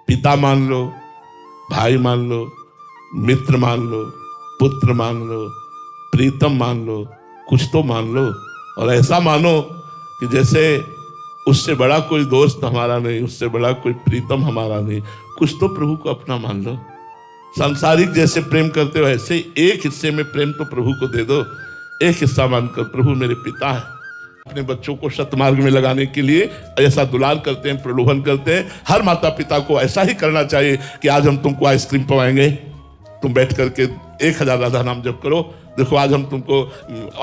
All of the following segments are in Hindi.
पिता मान लो, भाई मान लो, मित्र मान लो, पुत्र मान लो, प्रीतम मान लो, कुछ तो मान लो। और ऐसा मानो कि जैसे उससे बड़ा कोई दोस्त हमारा नहीं, उससे बड़ा कोई प्रीतम हमारा नहीं, कुछ तो प्रभु को अपना मान लो। सांसारिक जैसे प्रेम करते हो ऐसे एक हिस्से में प्रेम तो प्रभु को दे दो। एक हिस्सा मानकर प्रभु मेरे पिता है। अपने बच्चों को सतमार्ग में लगाने के लिए ऐसा दुलार करते हैं, प्रलोभन करते हैं। हर माता पिता को ऐसा ही करना चाहिए कि आज हम तुमको आइसक्रीम पवाएंगे, तुम बैठ करके 1000 राधा नाम जप करो। देखो आज हम तुमको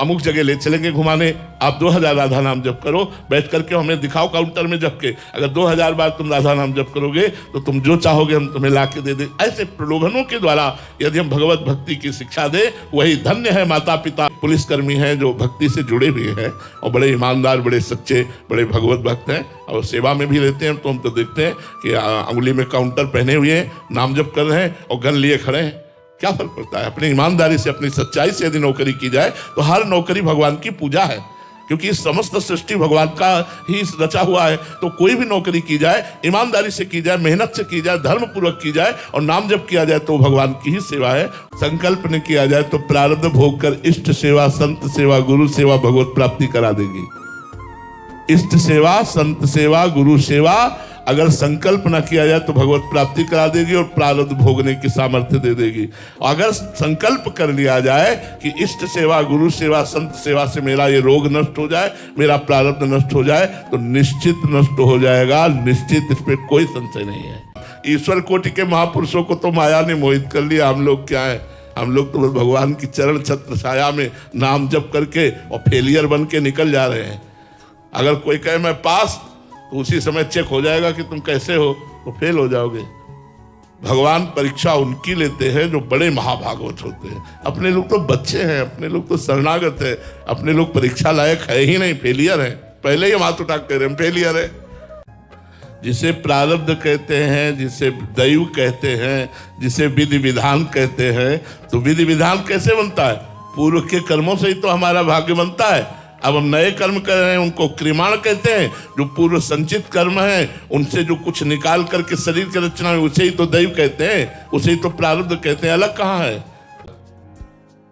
अमुक जगह ले चलेंगे घुमाने, आप 2000 राधा नाम जप करो, बैठ करके हमें दिखाओ काउंटर में जप के। अगर 2000 बार तुम राधा नाम जप करोगे तो तुम जो चाहोगे हम तुम्हें ला के दे दें। ऐसे प्रलोभनों के द्वारा यदि हम भगवत भक्ति की शिक्षा दे, वही धन्य है माता पिता। पुलिसकर्मी हैं जो भक्ति से जुड़े हुए हैं और बड़े ईमानदार, बड़े सच्चे, बड़े भगवत भक्त हैं और सेवा में भी रहते हैं। तो हम तो देखते हैं कि अंगुली में काउंटर पहने हुए हैं, नाम जप कर रहे हैं और गन लिए खड़े हैं। क्या फर्क पड़ता है? अपनी ईमानदारी से, अपनी सच्चाई से यदि नौकरी की जाए तो हर नौकरी भगवान की पूजा है, क्योंकि समस्त सृष्टि भगवान का ही रचा हुआ है। तो कोई भी नौकरी की जाए, ईमानदारी से की जाए, मेहनत से की जाए, धर्म पूर्वक की जाए और नाम जप किया जाए तो भगवान की ही सेवा है। संकल्प न किया जाए तो प्रारब्ध भोग कर इष्ट सेवा, संत सेवा, गुरु सेवा भगवत प्राप्ति करा देगी। इष्ट सेवा, संत सेवा, गुरु सेवा अगर संकल्प न किया जाए तो भगवत प्राप्ति करा देगी और प्रारब्ध भोगने की सामर्थ्य दे देगी। अगर संकल्प कर लिया जाए कि इष्ट सेवा, गुरु सेवा, संत सेवा से मेरा ये रोग नष्ट हो जाए, मेरा प्रारब्ध नष्ट हो जाए, तो निश्चित नष्ट हो जाएगा, निश्चित, इस पर कोई संशय नहीं है। ईश्वर कोटि के महापुरुषों को तो माया ने मोहित कर लिया। हम लोग क्या है? हम लोग तो भगवान की चरण छत्र छाया में नाम जप करके और फेलियर बन के निकल जा रहे हैं। अगर कोई कहे मैं पास, तो उसी समय चेक हो जाएगा कि तुम कैसे हो, तो फेल हो जाओगे। भगवान परीक्षा उनकी लेते हैं जो बड़े महाभागवत होते हैं। अपने लोग तो बच्चे हैं, अपने लोग तो शरणागत है, अपने लोग परीक्षा लायक है ही नहीं, फेलियर है। पहले ही हाथ उठा कर फेलियर है। जिसे प्रारब्ध कहते हैं, जिसे दैव कहते हैं, जिसे विधि विधान कहते हैं, तो विधि विधान कैसे बनता है? पूर्व के कर्मों से ही तो हमारा भाग्य बनता है। अब हम नए कर्म कर रहे हैं, उनको क्रिमाण कहते हैं। जो पूर्व संचित कर्म है, उनसे जो कुछ निकाल करके शरीर की रचना है, उसे ही तो दैव कहते हैं, उसे ही तो प्रारब्ध कहते हैं। अलग कहाँ है?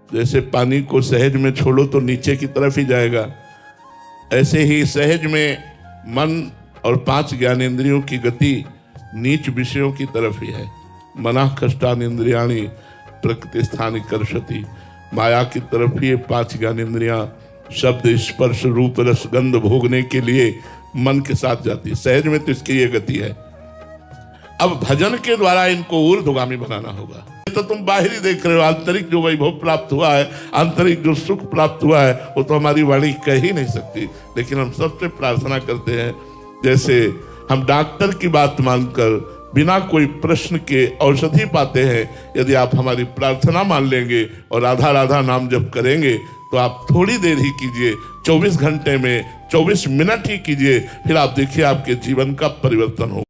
जैसे पानी को सहज में छोड़ो तो नीचे की तरफ ही जाएगा, ऐसे ही सहज में मन और 5 ज्ञानेंद्रियों की गति नीच विषयों की तरफ ही है। मनः कष्टान इंद्रियाणि प्रकृति स्थानि कर्षति। माया की तरफ ही 5 ज्ञानेंद्रियां शब्द, स्पर्श, रूप, रस, गंध भोगने के लिए मन के साथ जाती है। सहज में तो इसकी ये गति है। अब भजन के द्वारा इनको ऊर्ध्वगामी बनाना होगा। तो तुम बाहरी देख रहे हो, आंतरिक जो वैभव प्राप्त हुआ है, आंतरिक जो सुख प्राप्त हुआ है, वो तो हमारी वाणी कह ही नहीं सकती। लेकिन हम सबसे प्रार्थना करते हैं, जैसे हम डॉक्टर की बात मानकर बिना कोई प्रश्न के औषधि पाते हैं, यदि आप हमारी प्रार्थना मान लेंगे और राधा राधा नाम जप करेंगे तो आप थोड़ी देर ही कीजिए, 24 घंटे में 24 मिनट ही कीजिए, फिर आप देखिए आपके जीवन का परिवर्तन हो।